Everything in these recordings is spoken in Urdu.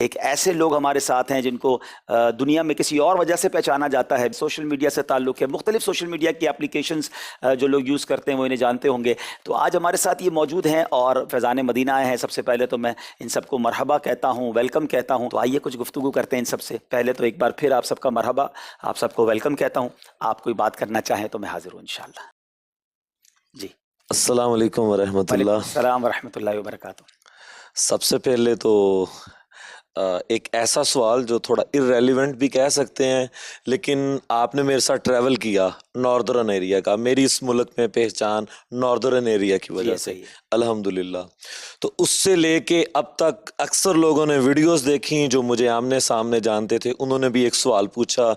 ایک ایسے لوگ ہمارے ساتھ ہیں جن کو دنیا میں کسی اور وجہ سے پہچانا جاتا ہے، سوشل میڈیا سے تعلق ہے، مختلف سوشل میڈیا کی اپلیکیشنز جو لوگ یوز کرتے ہیں وہ انہیں جانتے ہوں گے. تو آج ہمارے ساتھ یہ موجود ہیں اور فیضان مدینہ آئے ہیں. سب سے پہلے تو میں ان سب کو مرحبا کہتا ہوں، ویلکم کہتا ہوں. تو آئیے کچھ گفتگو کرتے ہیں ان سب سے. پہلے تو ایک بار پھر آپ سب کا مرحبا، آپ سب کو ویلکم کہتا ہوں. آپ کوئی بات کرنا چاہیں تو میں حاضر ہوں انشاءاللہ. جی السلام علیکم ورحمۃ وعلیکم اللہ. السلام ورحمۃ اللہ وبرکاتہ. سب سے پہلے تو ایک ایسا سوال جو تھوڑا irrelevant بھی کہہ سکتے ہیں، لیکن آپ نے میرے ساتھ ٹریول کیا ناردرن ایریا کا، میری اس ملک میں پہچان ناردرن ایریا کی وجہ سے صحیح ہے. الحمدللہ. تو اس سے لے کے اب تک اکثر لوگوں نے ویڈیوز دیکھی جو مجھے آمنے سامنے جانتے تھے، انہوں نے بھی ایک سوال پوچھا.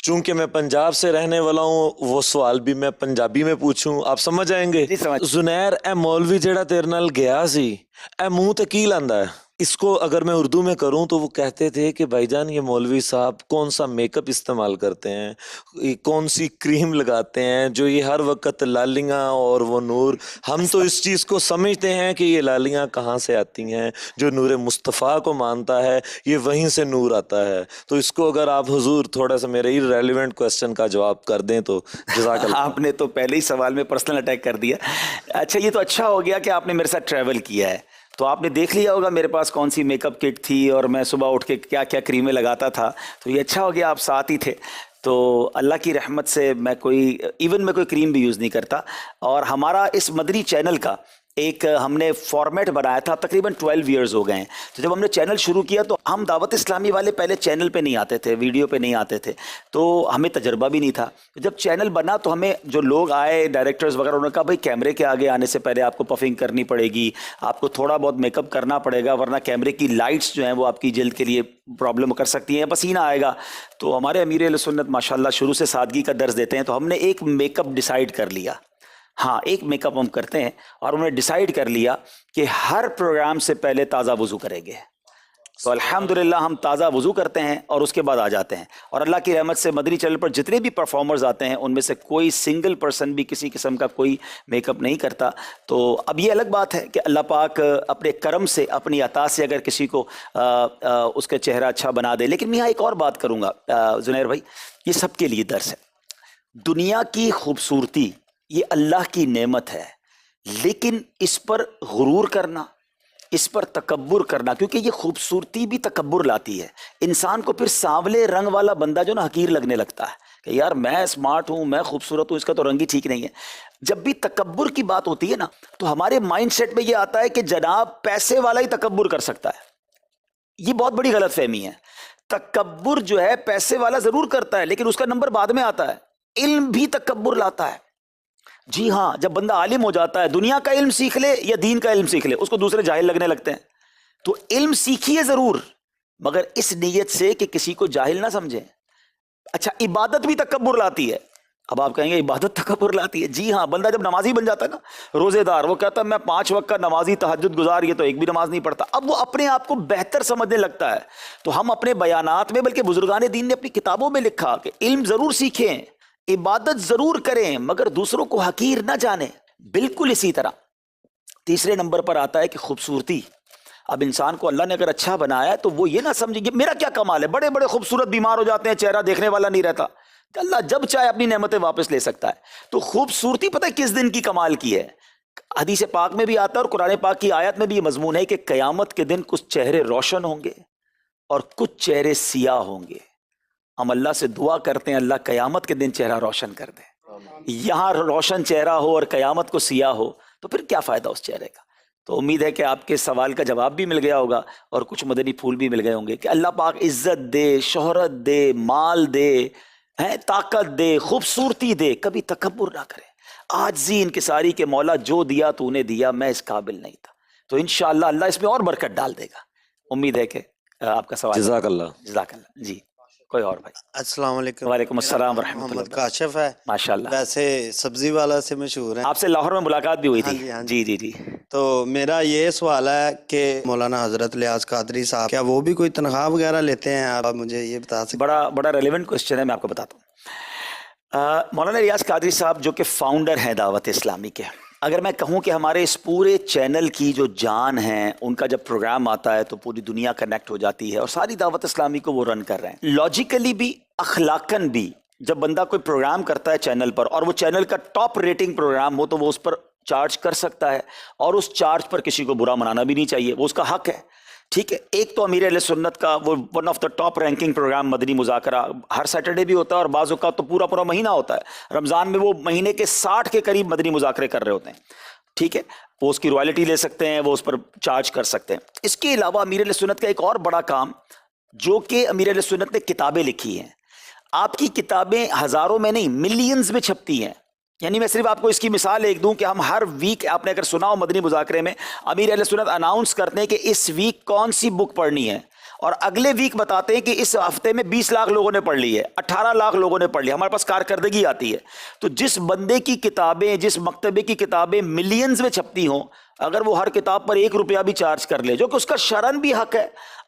چونکہ میں پنجاب سے رہنے والا ہوں، وہ سوال بھی میں پنجابی میں پوچھوں، آپ سمجھ آئیں گے. جی سمجھ. زنیر اے مولوی جیڑا تیرے نال گیا سی، اے منہ تے کی لاندا ہے. اس کو اگر میں اردو میں کروں تو وہ کہتے تھے کہ بھائی جان یہ مولوی صاحب کون سا میک اپ استعمال کرتے ہیں، کون سی کریم لگاتے ہیں جو یہ ہر وقت لالیاں اور وہ نور. ہم تو اس چیز کو سمجھتے ہیں کہ یہ لالیاں کہاں سے آتی ہیں. جو نور مصطفیٰ کو مانتا ہے یہ وہیں سے نور آتا ہے. تو اس کو اگر آپ حضور تھوڑا سا میرے irrelevant کوسچن کا جواب کر دیں تو جزاک اللہ. آپ نے تو پہلے ہی سوال میں پرسنل اٹیک کر دیا. اچھا یہ تو اچھا ہو گیا کہ آپ نے میرے ساتھ ٹریول کیا ہے، تو آپ نے دیکھ لیا ہوگا میرے پاس کون سی میک اپ کٹ تھی اور میں صبح اٹھ کے کیا کیا کریمیں لگاتا تھا. تو یہ اچھا ہو گیا آپ ساتھ ہی تھے. تو اللہ کی رحمت سے میں کوئی کریم بھی یوز نہیں کرتا. اور ہمارا اس مدری چینل کا ایک ہم نے فارمیٹ بنایا تھا، تقریباً 12 ایئرز ہو گئے ہیں. تو جب ہم نے چینل شروع کیا تو ہم دعوت اسلامی والے پہلے چینل پہ نہیں آتے تھے، ویڈیو پہ نہیں آتے تھے، تو ہمیں تجربہ بھی نہیں تھا. جب چینل بنا تو ہمیں جو لوگ آئے ڈائریکٹرز وغیرہ، انہوں نے کہا بھائی کیمرے کے آگے آنے سے پہلے آپ کو پفنگ کرنی پڑے گی، آپ کو تھوڑا بہت میک اپ کرنا پڑے گا، ورنہ کیمرے کی لائٹس جو ہیں وہ آپ کی جلد کے لیے پرابلم کر سکتی ہیں، پسینہ آئے گا. تو ہمارے امیر اہل سنت ماشاءاللہ شروع سے سادگی کا درس دیتے ہیں. تو ہم نے ایک میک اپ ڈیسائیڈ کر لیا. ہاں ایک میک اپ ہم کرتے ہیں اور انہوں نے ڈیسائیڈ کر لیا کہ ہر پروگرام سے پہلے تازہ وضو کریں گے. تو الحمدللہ ہم تازہ وضو کرتے ہیں اور اس کے بعد آ جاتے ہیں. اور اللہ کی رحمت سے مدنی چینل پر جتنے بھی پرفارمرز آتے ہیں ان میں سے کوئی سنگل پرسن بھی کسی قسم کا کوئی میک اپ نہیں کرتا. تو اب یہ الگ بات ہے کہ اللہ پاک اپنے کرم سے، اپنی عطا سے اگر کسی کو اس کا چہرہ اچھا بنا دے. لیکن میں یہاں ایک اور بات کروں گا زنیر بھائی، یہ سب کے لیے درس ہے. دنیا کی خوبصورتی یہ اللہ کی نعمت ہے، لیکن اس پر غرور کرنا، اس پر تکبر کرنا، کیونکہ یہ خوبصورتی بھی تکبر لاتی ہے. انسان کو پھر سانولے رنگ والا بندہ جو نا حقیر لگنے لگتا ہے کہ یار میں اسمارٹ ہوں، میں خوبصورت ہوں، اس کا تو رنگ ہی ٹھیک نہیں ہے. جب بھی تکبر کی بات ہوتی ہے نا تو ہمارے مائنڈ سیٹ میں یہ آتا ہے کہ جناب پیسے والا ہی تکبر کر سکتا ہے. یہ بہت بڑی غلط فہمی ہے. تکبر جو ہے پیسے والا ضرور کرتا ہے لیکن اس کا نمبر بعد میں آتا ہے. علم بھی تکبر لاتا ہے. جی ہاں، جب بندہ عالم ہو جاتا ہے، دنیا کا علم سیکھ لے یا دین کا علم سیکھ لے، اس کو دوسرے جاہل لگنے لگتے ہیں. تو علم سیکھیے ضرور مگر اس نیت سے کہ کسی کو جاہل نہ سمجھیں. اچھا عبادت بھی تکبر لاتی ہے. اب آپ کہیں گے عبادت تکبر لاتی ہے؟ جی ہاں، بندہ جب نمازی بن جاتا ہے نا، روزے دار، وہ کہتا ہے میں 5 وقت کا نمازی، تہجد گزار، یہ تو ایک بھی نماز نہیں پڑھتا. اب وہ اپنے آپ کو بہتر سمجھنے لگتا ہے. تو ہم اپنے بیانات میں، بلکہ بزرگان دین نے اپنی کتابوں میں لکھا کہ علم ضرور سیکھیں، عبادت ضرور کریں مگر دوسروں کو حقیر نہ جانیں. بالکل اسی طرح تیسرے نمبر پر آتا ہے کہ خوبصورتی. اب انسان کو اللہ نے اگر اچھا بنایا ہے تو وہ یہ نہ سمجھے کہ میرا کیا کمال ہے. بڑے بڑے خوبصورت بیمار ہو جاتے ہیں، چہرہ دیکھنے والا نہیں رہتا. کہ اللہ جب چاہے اپنی نعمتیں واپس لے سکتا ہے. تو خوبصورتی پتہ ہے کس دن کی کمال کی ہے؟ حدیث پاک میں بھی آتا ہے اور قرآن پاک کی آیت میں بھی یہ مضمون ہے کہ قیامت کے دن کچھ چہرے روشن ہوں گے اور کچھ چہرے سیاہ ہوں گے. ہم اللہ سے دعا کرتے ہیں اللہ قیامت کے دن چہرہ روشن کر دے. یہاں روشن چہرہ ہو اور قیامت کو سیاہ ہو تو پھر کیا فائدہ اس چہرے کا. تو امید ہے کہ آپ کے سوال کا جواب بھی مل گیا ہوگا اور کچھ مدنی پھول بھی مل گئے ہوں گے کہ اللہ پاک عزت دے، شہرت دے، مال دے، طاقت دے، خوبصورتی دے، کبھی تکبر نہ کرے. عاجزی انکساری کے مولا جو دیا تو نے دیا، میں اس قابل نہیں تھا. تو انشاءاللہ اللہ اس میں اور برکت ڈال دے گا. امید ہے کہ آپ کا سوال. جزاک اللہ. جزاک اللہ. جی کوئی اور بھائی؟ السلام علیکم. وعلیکم السلام ورحمۃ اللہ. محمد کاشف ہے، ماشاءاللہ. ویسے سبزی والا سے مشہور ہے. آپ سے لاہور میں ملاقات بھی ہوئی ہاں تھی. جی، ہاں جی جی جی. تو میرا یہ سوال ہے کہ مولانا حضرت لیاز قادری صاحب کیا وہ بھی کوئی تنخواہ وغیرہ لیتے ہیں؟ آپ مجھے یہ بتا سکتے؟ بڑا ریلیونٹ کوشچن ہے، میں آپ کو بتاتا ہوں. مولانا ریاض قادری صاحب جو کہ فاؤنڈر ہیں دعوت اسلامی کے، اگر میں کہوں کہ ہمارے اس پورے چینل کی جو جان ہے، ان کا جب پروگرام آتا ہے تو پوری دنیا کنیکٹ ہو جاتی ہے، اور ساری دعوت اسلامی کو وہ رن کر رہے ہیں. لاجیکلی بھی، اخلاقاً بھی، جب بندہ کوئی پروگرام کرتا ہے چینل پر اور وہ چینل کا ٹاپ ریٹنگ پروگرام ہو تو وہ اس پر چارج کر سکتا ہے، اور اس چارج پر کسی کو برا منانا بھی نہیں چاہیے، وہ اس کا حق ہے. ٹھیک ہے. ایک تو امیر اہل سنت کا وہ one of the top ranking program Madani Muzakra Hare Saturday بھی ہوتا ہے، اور بعض اوقات تو پورا مہینہ ہوتا ہے. رمضان میں وہ مہینے کے 60 کے قریب مدنی مذاکرے کر رہے ہوتے ہیں. ٹھیک ہے. وہ اس کی رائلٹی لے سکتے ہیں، وہ اس پر چارج کر سکتے ہیں. اس کے علاوہ امیر اہل سنت کا ایک اور بڑا کام، جو کہ امیر اہل سنت نے کتابیں لکھی ہیں. آپ کی کتابیں ہزاروں میں نہیں، ملینز میں چھپتی ہیں. یعنی میں صرف آپ کو اس کی مثال ایک دوں کہ ہم ہر ویک، آپ نے اگر سنا ہو مدنی مذاکرے میں، امیر اہل سنت اناؤنس کرتے ہیں کہ اس ویک کون سی بک پڑھنی ہے، اور اگلے ویک بتاتے ہیں کہ اس ہفتے میں 20 لاکھ لوگوں نے پڑھ لی ہے، 18 لاکھ لوگوں نے پڑھ لی. ہمارے پاس کارکردگی آتی ہے. تو جس بندے کی کتابیں، جس مکتبے کی کتابیں ملینز میں چھپتی ہوں، اگر وہ ہر کتاب پر 1 روپیہ بھی چارج کر لے، جو کہ اس کا شرعاً بھی حق ہے،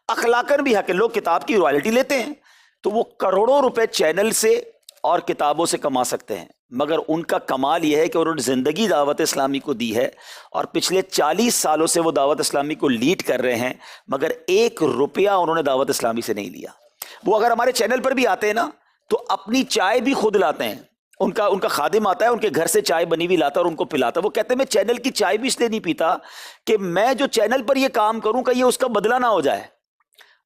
اخلاقاً بھی حق ہے، لوگ کتاب کی رائلٹی لیتے ہیں، تو وہ کروڑوں روپے چینل سے اور کتابوں سے کما سکتے ہیں. مگر ان کا کمال یہ ہے کہ انہوں نے زندگی دعوت اسلامی کو دی ہے، اور پچھلے 40 سالوں سے وہ دعوت اسلامی کو لیڈ کر رہے ہیں، مگر 1 روپیہ انہوں نے دعوت اسلامی سے نہیں لیا. وہ اگر ہمارے چینل پر بھی آتے ہیں نا تو اپنی چائے بھی خود لاتے ہیں. ان کا خادم آتا ہے، ان کے گھر سے چائے بنی ہوئی لاتا ہے اور ان کو پلاتا ہے. وہ کہتے ہیں میں چینل کی چائے بھی اس لیے نہیں پیتا کہ میں جو چینل پر یہ کام کروں کہ یہ اس کا بدلہ نہ ہو جائے.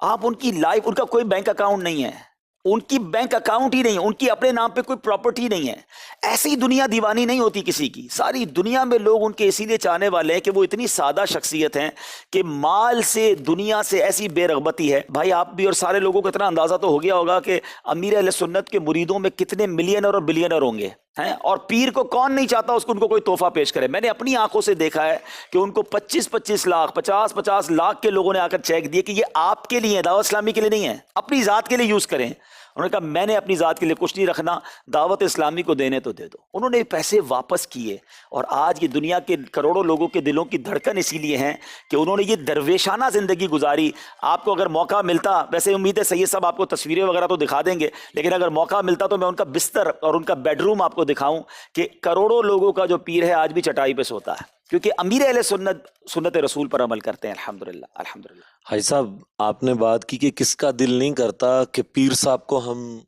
آپ ان کی لائف، ان کا کوئی بینک اکاؤنٹ نہیں ہے، ان کی بینک اکاؤنٹ ہی نہیں ہے، ان کی اپنے نام پہ کوئی پراپرٹی نہیں ہے. ایسی دنیا دیوانی نہیں ہوتی کسی کی. ساری دنیا میں لوگ ان کے اسی لیے چاہنے والے ہیں کہ وہ اتنی سادہ شخصیت ہیں کہ مال سے، دنیا سے ایسی بے رغبتی ہے. بھائی آپ بھی اور سارے لوگوں کو اتنا اندازہ تو ہو گیا ہوگا کہ امیر اہل سنت کے مریدوں میں کتنے ملینر اور بلینر ہوں گے ہیں، اور پیر کو کون نہیں چاہتا اس کو ان کو کوئی تحفہ پیش کرے. میں نے اپنی آنکھوں سے دیکھا ہے کہ ان کو 25-25 لاکھ 50-50 لاکھ کے لوگوں نے آ کر چیک دیے کہ یہ آپ کے لیے، دعوت اسلامی کے لیے نہیں ہے، اپنی ذات کے لیے یوز کریں. انہوں نے کہا میں نے اپنی ذات کے لیے کچھ نہیں رکھنا، دعوت اسلامی کو دینے تو دے دو. انہوں نے پیسے واپس کیے، اور آج یہ دنیا کے کروڑوں لوگوں کے دلوں کی دھڑکن اسی لیے ہیں کہ انہوں نے یہ درویشانہ زندگی گزاری. آپ کو اگر موقع ملتا، ویسے امید ہے سید صاحب آپ کو تصویریں وغیرہ تو دکھا دیں گے، لیکن اگر موقع ملتا تو میں ان کا بستر اور ان کا بیڈ روم آپ کو دکھاؤں کہ کروڑوں لوگوں کا جو پیر ہے آج بھی چٹائی پہ سوتا ہے، کیونکہ امیر اہل سنت رسول پر عمل کرتے ہیں. الحمدللہ الحمدللہ. بھائی صاحب آپ نے بات کی کہ کس کا دل نہیں کرتا کہ پیر صاحب کو ہم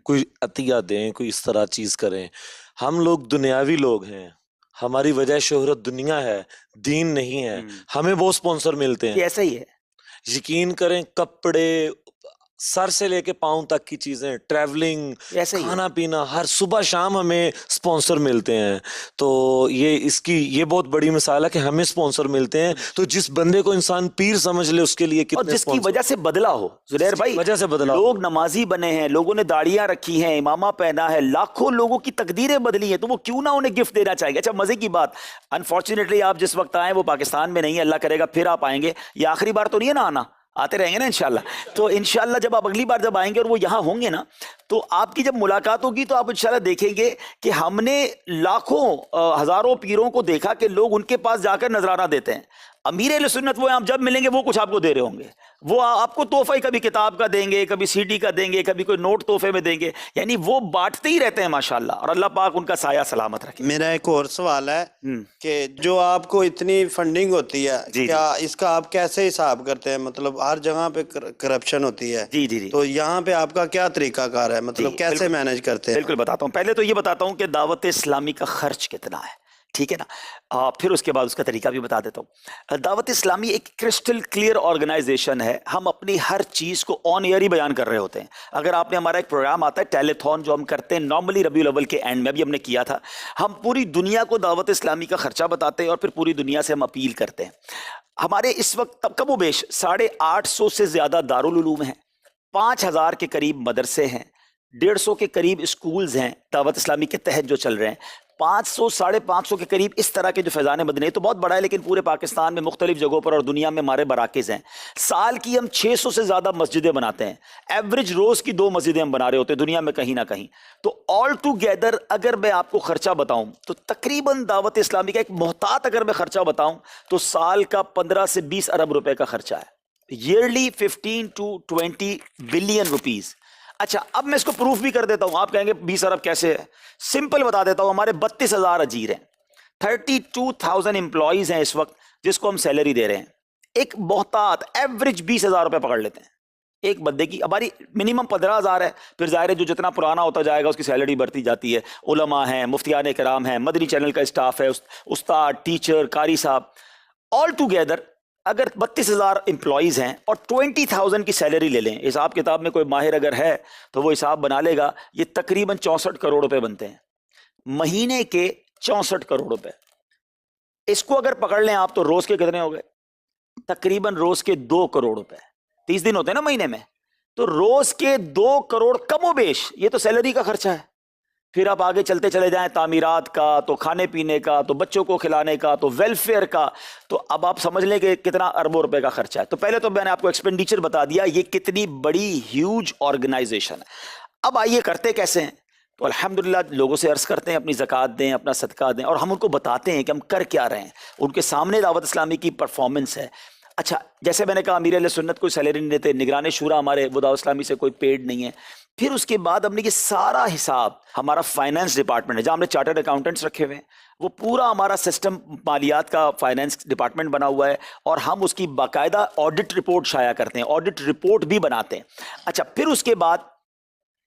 کوئی عطیہ دیں، کوئی اس طرح چیز کریں. ہم لوگ دنیاوی لوگ ہیں، ہماری وجہ شہرت دنیا ہے، دین نہیں ہے. ہمیں وہ سپانسر ملتے ہیں. ایسا ہی ہے. یقین کریں، کپڑے سر سے لے کے پاؤں تک کی چیزیں، ٹریولنگ، ایسا ہی ہے. کھانا پینا، ہر صبح شام ہمیں سپانسر ملتے ہیں. تو یہ بہت بڑی مثال ہے کہ ہمیں سپانسر ملتے ہیں. تو جس بندے کو انسان پیر سمجھ لے اس کے لیے اور کتنے جس کی وجہ سے بدلا ہو. زبیر بھائی، وجہ سے بدلا لوگ نمازی بنے ہیں، لوگوں نے داڑیاں رکھی ہیں، امامہ پہنا ہے، لاکھوں لوگوں کی تقدیریں بدلی ہیں، تو وہ کیوں نہ انہیں گفٹ دینا چاہیے. اچھا مزے کی بات، انفارچونیٹلی آپ جس وقت آئیں وہ پاکستان میں نہیں ہے، اللہ کرے گا پھر آپ آئیں گے. یہ آخری بار تو نہیں ہے نا آنا، آتے رہیں گے نا انشاءاللہ. تو انشاءاللہ جب آپ اگلی بار جب آئیں گے اور وہ یہاں ہوں گے نا، تو آپ کی جب ملاقات ہوگی تو آپ انشاءاللہ دیکھیں گے کہ ہم نے لاکھوں ہزاروں پیروں کو دیکھا کہ لوگ ان کے پاس جا کر نذرانہ دیتے ہیں. امیر اہل سنت وہ آپ جب ملیں گے وہ کچھ آپ کو دے رہے ہوں گے، وہ آپ کو تحفہ ہی کبھی کتاب کا دیں گے، کبھی CD کا دیں گے، کبھی کوئی نوٹ تحفے میں دیں گے. یعنی وہ بانٹتے ہی رہتے ہیں ماشاءاللہ، اور اللہ پاک ان کا سایہ سلامت رکھے. میرا ایک اور سوال ہے کہ جو آپ کو اتنی فنڈنگ ہوتی ہے، کیا اس کا آپ کیسے حساب کرتے ہیں؟ مطلب ہر جگہ پہ کرپشن ہوتی ہے، جی تو یہاں پہ آپ کا کیا طریقہ کار ہے؟ مطلب کیسے مینج کرتے ہیں؟ بالکل بتاتا ہوں. پہلے تو یہ بتاتا ہوں کہ دعوت اسلامی کا خرچ کتنا ہے، ٹھیک ہے نا، پھر اس کے بعد اس کا طریقہ بھی بتا دیتا ہوں. دعوت اسلامی ایک کرسٹل کلیئر آرگنائزیشن ہے. ہم اپنی ہر چیز کو آن ایئر ہی بیان کر رہے ہوتے ہیں. اگر آپ نے ہمارا ایک پروگرام آتا ہے ٹیلیتھون جو ہم کرتے ہیں نارملی ربیع الاول کے اینڈ میں، بھی ہم نے کیا تھا، ہم پوری دنیا کو دعوت اسلامی کا خرچہ بتاتے ہیں اور پھر پوری دنیا سے ہم اپیل کرتے ہیں. ہمارے اس وقت کم و بیش 850 سے زیادہ دارالعلوم ہیں، 5000 کے قریب مدرسے ہیں، 150 کے قریب اسکولز ہیں دعوت اسلامی کے تحت جو چل رہے ہیں، 500-550 کے قریب اس طرح کے جو فیضان مدنی. تو بہت بڑا ہے، لیکن پورے پاکستان میں مختلف جگہوں پر اور دنیا میں ہمارے مراکز ہیں. سال کی ہم 600 سے زیادہ مسجدیں بناتے ہیں. ایوریج روز کی 2 مسجدیں ہم بنا رہے ہوتے ہیں دنیا میں کہیں نہ کہیں. تو آل ٹوگیدر اگر میں آپ کو خرچہ بتاؤں تو تقریباً دعوت اسلامی کا ایک محتاط اگر میں خرچہ بتاؤں تو سال کا 15 سے 20 ارب روپے کا خرچہ ہے. Yearly 15 to 20 billion rupees. اچھا اب میں اس کو پروف بھی کر دیتا ہوں. آپ کہیں گے 20 ارب کیسے ہے؟ سمپل بتا دیتا ہوں. ہمارے 32,000 اجیر ہیں. 32,000 امپلائیز ہیں اس وقت جس کو ہم سیلری دے رہے ہیں. ایک بہتات ایوریج 20,000 روپے پکڑ لیتے ہیں ایک بندے کی. ہماری منیمم 15,000 ہے. پھر ظاہر ہے جو جتنا پرانا ہوتا جائے گا اس کی سیلری بڑھتی جاتی ہے. علماء ہیں, مفتیان کرام ہیں, مدنی چینل کا اسٹاف ہے, استاد, ٹیچر, قاری صاحب, آل ٹوگیدر اگر 32,000 امپلائیز ہیں اور 20,000 کی سیلری لے لیں, حساب کتاب میں کوئی ماہر اگر ہے تو وہ حساب بنا لے گا, یہ تقریباً 64 کروڑ روپے بنتے ہیں مہینے کے. 64 کروڑ روپے اس کو اگر پکڑ لیں آپ تو روز کے کتنے ہو گئے؟ تقریباً روز کے 2 کروڑ روپے. 30 دن ہوتے ہیں نا مہینے میں, تو روز کے 2 کروڑ کم و بیش یہ تو سیلری کا خرچہ ہے. پھر آپ آگے چلتے چلے جائیں, تعمیرات کا, تو کھانے پینے کا, تو بچوں کو کھلانے کا, تو ویلفیئر کا, تو اب آپ سمجھ لیں کہ کتنا اربوں روپے کا خرچہ ہے. تو پہلے تو میں نے آپ کو ایکسپینڈیچر بتا دیا یہ کتنی بڑی ہیوج آرگنائزیشن ہے. اب آئیے کرتے کیسے ہیں؟ تو الحمدللہ لوگوں سے عرض کرتے ہیں اپنی زکوٰۃ دیں, اپنا صدقہ دیں, اور ہم ان کو بتاتے ہیں کہ ہم کر کیا رہے ہیں. ان کے سامنے دعوت اسلامی کی پرفارمنس ہے. اچھا جیسے میں نے کہا امیر اہل سنت کوئی سیلری نہیں دیتے, نگران شورا ہمارے وہ دعوت اسلامی سے کوئی پیڈ نہیں ہے. پھر اس کے بعد ہم نے یہ سارا حساب, ہمارا فائنانس ڈپارٹمنٹ ہے جہاں ہم نے چارٹرڈ اکاؤنٹنٹس رکھے ہوئے ہیں, وہ پورا ہمارا سسٹم مالیات کا فائنانس ڈپارٹمنٹ بنا ہوا ہے, اور ہم اس کی باقاعدہ آڈٹ رپورٹ شائع کرتے ہیں, آڈٹ رپورٹ بھی بناتے ہیں. اچھا پھر اس کے بعد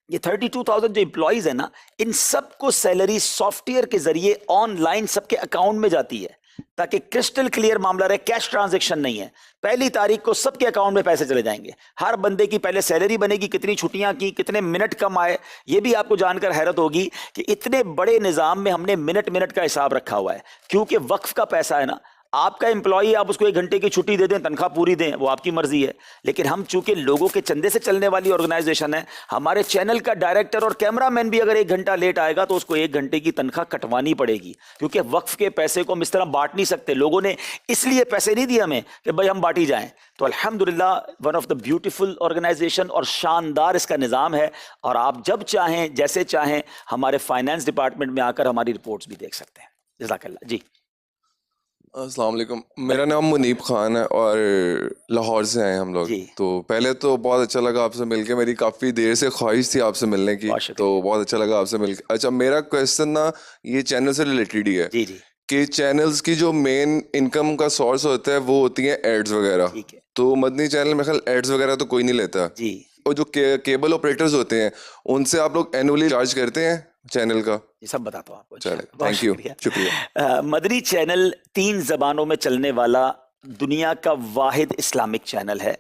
یہ 32,000 جو امپلائیز ہیں نا, ان سب کو سیلری سافٹ ویئر کے ذریعے آن لائن سب کے اکاؤنٹ میں جاتی ہے تاکہ کرسٹل کلیئر معاملہ رہے. کیش ٹرانزیکشن نہیں ہے. 1 تاریخ کو سب کے اکاؤنٹ میں پیسے چلے جائیں گے. ہر بندے کی پہلے سیلری بنے گی, کتنی چھٹیاں کی, کتنے منٹ کم آئے. یہ بھی آپ کو جان کر حیرت ہوگی کہ اتنے بڑے نظام میں ہم نے منٹ کا حساب رکھا ہوا ہے, کیونکہ وقف کا پیسہ ہے نا. آپ کا امپلائی آپ اس کو 1 گھنٹے کی چھٹی دے دیں, تنخواہ پوری دیں, وہ آپ کی مرضی ہے. لیکن ہم چونکہ لوگوں کے چندے سے چلنے والی آرگنائزیشن ہے, ہمارے چینل کا ڈائریکٹر اور کیمرہ مین بھی اگر 1 گھنٹہ لیٹ آئے گا تو اس کو 1 گھنٹے کی تنخواہ کٹوانی پڑے گی, کیونکہ وقف کے پیسے کو ہم اس طرح بانٹ نہیں سکتے. لوگوں نے اس لیے پیسے نہیں دیے ہمیں کہ بھائی ہم بانٹی جائیں. تو الحمدللہ one of the beautiful organization, اور شاندار اس کا نظام ہے. اور آپ جب چاہیں جیسے چاہیں ہمارے فائنانس ڈپارٹمنٹ میں آ کر ہماری رپورٹس بھی دیکھ سکتے ہیں. جزاک اللہ. جی السلام علیکم, میرا نام منیب خان ہے اور لاہور سے ہیں ہم لوگ. تو پہلے تو بہت اچھا لگا آپ سے مل کے, میری کافی دیر سے خواہش تھی آپ سے ملنے کی, تو بہت اچھا لگا آپ سے مل کے. اچھا میرا کویشچن نا یہ چینل سے ریلیٹڈ ہی ہے کہ چینلز کی جو مین انکم کا سورس ہوتا ہے وہ ہوتی ہیں ایڈز وغیرہ. تو مدنی چینل میں خیال ایڈز وغیرہ تو کوئی نہیں لیتا, اور جو کیبل آپریٹرز ہوتے ہیں ان سے آپ لوگ اینولی چارج کرتے ہیں چینل کا؟ یہ سب بتاتا ہوں آپ کو. تھینک یو, شکریہ. مدنی چینل 3 زبانوں میں چلنے والا دنیا کا واحد اسلامک چینل ہے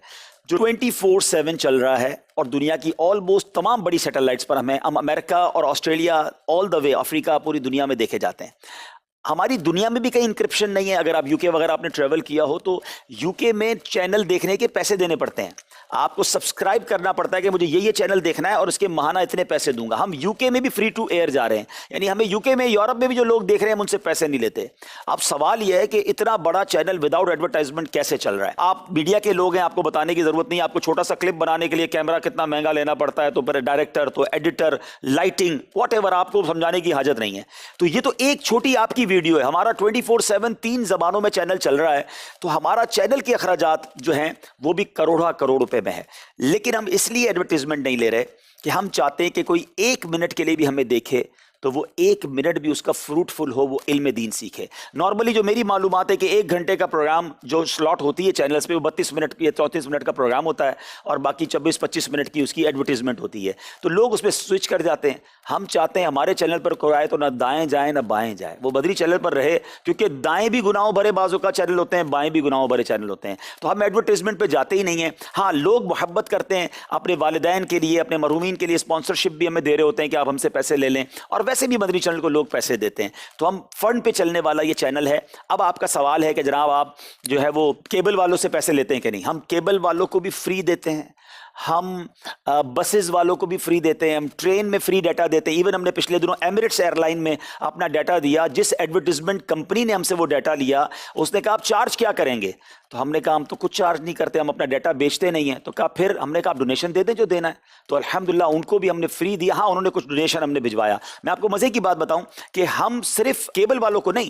جو 24/7 چل رہا ہے, اور دنیا کی آلموسٹ تمام بڑی سیٹلائٹس پر ہمیں امریکہ اور آسٹریلیا آل دا وے افریقہ پوری دنیا میں دیکھے جاتے ہیں. ہماری دنیا میں بھی کہیں انکرپشن نہیں ہے. اگر آپ UK وغیرہ آپ نے ٹریول کیا ہو تو UK میں چینل دیکھنے کے پیسے دینے پڑتے ہیں, آپ کو سبسکرائب کرنا پڑتا ہے کہ مجھے یہ چینل دیکھنا ہے اور اس کے ماہانہ اتنے پیسے دوں گا. ہم UK میں بھی فری ٹو ایئر جا رہے ہیں, یعنی ہمیں UK میں, یورپ میں بھی جو لوگ دیکھ رہے ہیں ہم ان سے پیسے نہیں لیتے. اب سوال یہ ہے کہ اتنا بڑا چینل وداؤٹ ایڈورٹائزمنٹ کیسے چل رہا ہے؟ آپ میڈیا کے لوگ ہیں, آپ کو بتانے کی ضرورت نہیں. آپ کو چھوٹا سا کلپ بنانے کے لیے کیمرہ کتنا مہنگا لینا پڑتا ہے, تو پھر ڈائریکٹر, تو ایڈیٹر, لائٹنگ, واٹ ایور, آپ کو سمجھانے کی حاجت نہیں ہے. تو یہ تو ایک چھوٹی آپ کی ویڈیو ہے. ہمارا 24/7 3 زبانوں میں چینل چل رہا ہے, تو ہمارا چینل کے اخراجات جو ہیں وہ بھی کروڑ روپے میں ہے. لیکن ہم اس لیے ایڈورٹیزمنٹ نہیں لے رہے کہ ہم چاہتے ہیں کہ کوئی 1 منٹ کے لیے بھی ہمیں دیکھے تو وہ 1 منٹ بھی اس کا فروٹفل ہو, وہ علم دین سیکھے. نارملی جو میری معلومات ہے کہ 1 گھنٹے کا پروگرام جو سلاٹ ہوتی ہے چینلز پہ وہ 32 منٹ یا 34 منٹ کا پروگرام ہوتا ہے, اور باقی 24-25 منٹ کی اس کی ایڈورٹیزمنٹ ہوتی ہے. تو لوگ اس پہ سوئچ کر جاتے ہیں. ہم چاہتے ہیں ہمارے چینل پر کوئی آئے تو نہ دائیں جائیں نہ بائیں جائیں, وہ بدری چینل پر رہے, کیونکہ دائیں بھی گناہوں بھرے بازو کا چینل ہوتے ہیں, بائیں بھی گناہوں بھرے چینل ہوتے ہیں. تو ہم ایڈورٹیزمنٹ پہ جاتے ہی نہیں ہیں. ہاں لوگ محبت کرتے ہیں اپنے والدین کے لیے, اپنے مرحومین کے لیے اسپانسرشپ بھی ہمیں دے رہے ہوتے ہیں کہ آپ ہم سے پیسے لے لیں, اور ویسے بھی مدنی چینل کو لوگ پیسے دیتے ہیں. تو ہم فنڈ پہ چلنے والا یہ چینل ہے. اب آپ کا سوال ہے کہ جناب آپ جو ہے وہ کیبل والوں سے پیسے لیتے ہیں کہ نہیں؟ ہم کیبل والوں کو بھی فری دیتے ہیں, ہم بسز والوں کو بھی فری دیتے ہیں, ہم ٹرین میں فری ڈیٹا دیتے ہیں. ایون ہم نے پچھلے دنوں ایمریٹس ایئر لائن میں اپنا ڈیٹا دیا, جس ایڈورٹیزمنٹ کمپنی نے ہم سے وہ ڈیٹا لیا اس نے کہا آپ چارج کیا کریں گے؟ تو ہم نے کہا ہم تو کچھ چارج نہیں کرتے, ہم اپنا ڈیٹا بیچتے نہیں ہیں. تو کہا پھر ہم نے کہا آپ ڈونیشن دے دیں جو دینا ہے. تو الحمدللہ ان کو بھی ہم نے فری دیا. ہاں انہوں نے کچھ ڈونیشن ہم نے بھجوایا. میں آپ کو مزے کی بات بتاؤں کہ ہم صرف کیبل والوں کو نہیں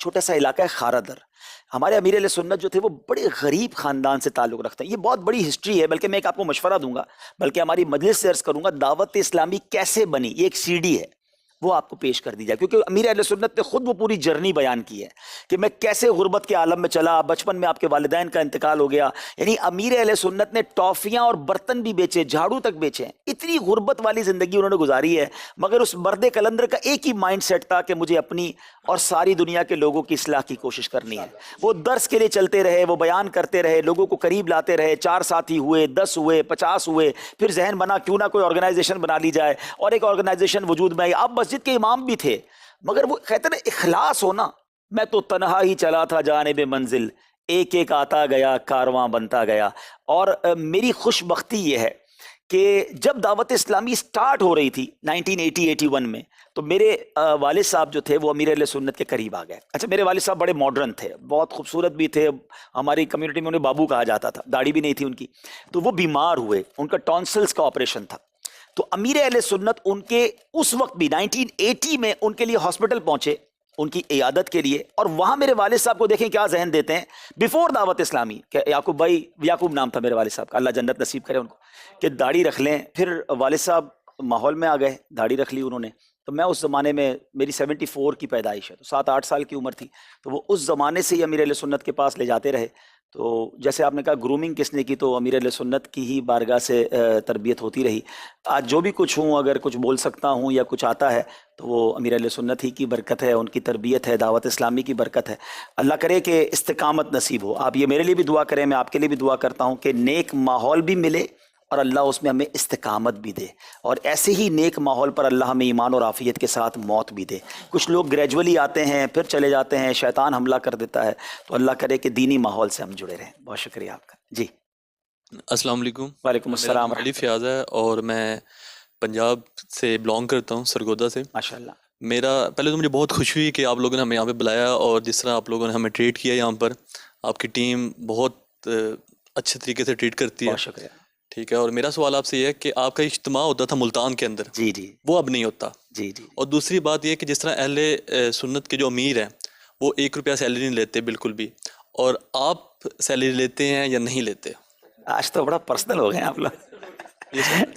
چھوٹا سا علاقہ ہے خارادر. ہمارے امیر اہل سنت جو تھے وہ بڑے غریب خاندان سے تعلق رکھتے ہیں. یہ بہت بڑی ہسٹری ہے, بلکہ میں ایک آپ کو مشورہ دوں گا, بلکہ ہماری مجلس سے عرض کروں گا, دعوت اسلامی کیسے بنی, یہ ایک سی ڈی ہے, وہ آپ کو پیش کر دی جائے, کیونکہ امیر اہل سنت نے خود وہ پوری جرنی بیان کی ہے کہ میں کیسے غربت کے عالم میں چلا, بچپن میں آپ کے والدین کا انتقال ہو گیا. یعنی امیر اہل سنت نے ٹافیاں اور برتن بھی بیچے, جھاڑو تک بیچے. اتنی غربت والی زندگی انہوں نے گزاری ہے, مگر اس مرد کلندر کا ایک ہی مائنڈ سیٹ تھا کہ مجھے اپنی اور ساری دنیا کے لوگوں کی اصلاح کی کوشش کرنی ہے. وہ درس کے لیے چلتے رہے, وہ بیان کرتے رہے, لوگوں کو قریب لاتے رہے. 4 ساتھی ہوئے, 10 ہوئے, 50 ہوئے, پھر ذہن بنا کیوں نہ کوئی آرگنائزیشن بنا لی جائے, اور ایک آرگنائزیشن وجود میں آئی. آپ مسجد کے امام بھی تھے, مگر وہ کہتے ہیں نا اخلاص ہونا. میں تو تنہا ہی چلا تھا جانب منزل, ایک ایک آتا گیا کارواں بنتا گیا. اور میری خوش بختی یہ ہے کہ جب دعوت اسلامی سٹارٹ ہو رہی تھی 1980-81 میں, تو میرے والد صاحب جو تھے وہ امیر اہل سنت کے قریب آ گئے. اچھا, میرے والد صاحب بڑے ماڈرن تھے, بہت خوبصورت بھی تھے, ہماری کمیونٹی میں انہیں بابو کہا جاتا تھا, داڑھی بھی نہیں تھی ان کی. تو وہ بیمار ہوئے, ان کا ٹونسلز کا آپریشن تھا. تو امیر اہل سنت ان کے اس وقت بھی 1980 میں ان کے لیے ہاسپٹل پہنچے ان کی عیادت کے لیے, اور وہاں میرے والد صاحب کو دیکھیں کیا ذہن دیتے ہیں بیفور دعوت اسلامی, کہ یعقوب بھائی, یعقوب نام تھا میرے والد صاحب کا, اللہ جنت نصیب کرے ان کو, کہ داڑھی رکھ لیں. پھر والد صاحب ماحول میں آ گئے, داڑھی رکھ لی انہوں نے. تو میں اس زمانے میں, میری 74 کی پیدائش ہے, تو 7-8 سال کی عمر تھی, تو وہ اس زمانے سے ہی امیر اہل سنت کے پاس لے جاتے رہے. تو جیسے آپ نے کہا گرومنگ کس نے کی, تو امیر اہل سنت کی ہی بارگاہ سے تربیت ہوتی رہی. آج جو بھی کچھ ہوں, اگر کچھ بول سکتا ہوں یا کچھ آتا ہے, تو وہ امیر اہل سنت ہی کی برکت ہے, ان کی تربیت ہے, دعوت اسلامی کی برکت ہے. اللہ کرے کہ استقامت نصیب ہو. آپ یہ میرے لیے بھی دعا کریں, میں آپ کے لیے بھی دعا کرتا ہوں کہ نیک ماحول بھی ملے اور اللہ اس میں ہمیں استقامت بھی دے, اور ایسے ہی نیک ماحول پر اللہ ہمیں ایمان اور عافیت کے ساتھ موت بھی دے. کچھ لوگ گریجولی آتے ہیں پھر چلے جاتے ہیں, شیطان حملہ کر دیتا ہے, تو اللہ کرے کہ دینی ماحول سے ہم جڑے رہیں. بہت شکریہ آپ کا. جی السلام علیکم. وعلیکم السلام. علی فیاض ہے اور میں پنجاب سے بلانگ کرتا ہوں, سرگودا سے. ماشاء اللہ. میرا پہلے تو مجھے بہت خوشی ہوئی کہ آپ لوگوں نے ہمیں یہاں پہ بلایا, اور جس طرح آپ لوگوں نے ہمیں ٹریٹ کیا یہاں پر, آپ کی ٹیم بہت اچھے طریقے سے ٹریٹ کرتی ہے. بہت شکریہ. ٹھیک ہے, اور میرا سوال آپ سے یہ ہے کہ آپ کا اجتماع ہوتا تھا ملتان کے اندر, جی جی, وہ اب نہیں ہوتا. جی جی. اور دوسری بات یہ کہ جس طرح اہل سنت کے جو امیر ہیں وہ 1 روپیہ سیلری نہیں لیتے بالکل بھی, اور آپ سیلری لیتے ہیں یا نہیں لیتے؟ آج تو بڑا پرسنل ہو گئے آپ لوگ.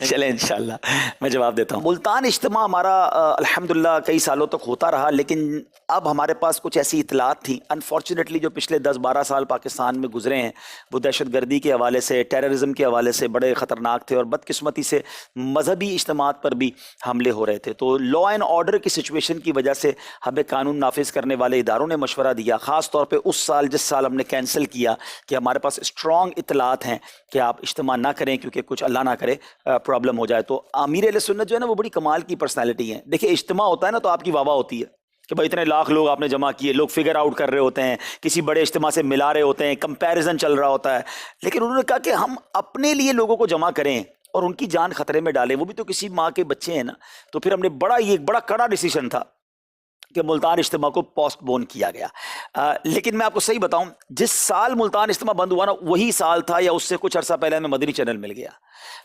چلیں انشاءاللہ میں جواب دیتا ہوں. ملتان اجتماع ہمارا الحمدللہ کئی سالوں تک ہوتا رہا, لیکن اب ہمارے پاس کچھ ایسی اطلاعات تھیں انفارچونیٹلی جو پچھلے 10-12 سال پاکستان میں گزرے ہیں, وہ دہشت گردی کے حوالے سے, ٹیررزم کے حوالے سے بڑے خطرناک تھے, اور بدقسمتی سے مذہبی اجتماعات پر بھی حملے ہو رہے تھے. تو لا اینڈ آرڈر کی سچویشن کی وجہ سے ہمیں قانون نافذ کرنے والے اداروں نے مشورہ دیا, خاص طور پہ اس سال جس سال ہم نے کینسل کیا, کہ ہمارے پاس اسٹرانگ اطلاعات ہیں کہ آپ اجتماع نہ کریں کیونکہ کچھ اللہ نہ کرے پرابلم ہو جائے. تو امیر اہل سنت جو ہے نا وہ بڑی کمال کی پرسنالٹی ہیں. دیکھیں اجتماع ہوتا ہے نا تو آپ کی واہ واہ ہوتی ہے کہ بھائی اتنے لاکھ لوگ آپ نے جمع کیے, لوگ فگر آؤٹ کر رہے ہوتے ہیں, کسی بڑے اجتماع سے ملا رہے ہوتے ہیں, کمپیریزن چل رہا ہوتا ہے. لیکن انہوں نے کہا کہ ہم اپنے لیے لوگوں کو جمع کریں اور ان کی جان خطرے میں ڈالیں, وہ بھی تو کسی ماں کے بچے ہیں نا. تو پھر ہم نے یہ بڑا کڑا ڈیسیشن تھا کہ ملتان اجتماع کو پوسٹ پون کیا گیا. لیکن میں آپ کو صحیح بتاؤں, جس سال ملتان اجتماع بند ہوا نا وہی سال تھا یا اس سے کچھ عرصہ پہلے ہمیں مدنی چینل مل گیا.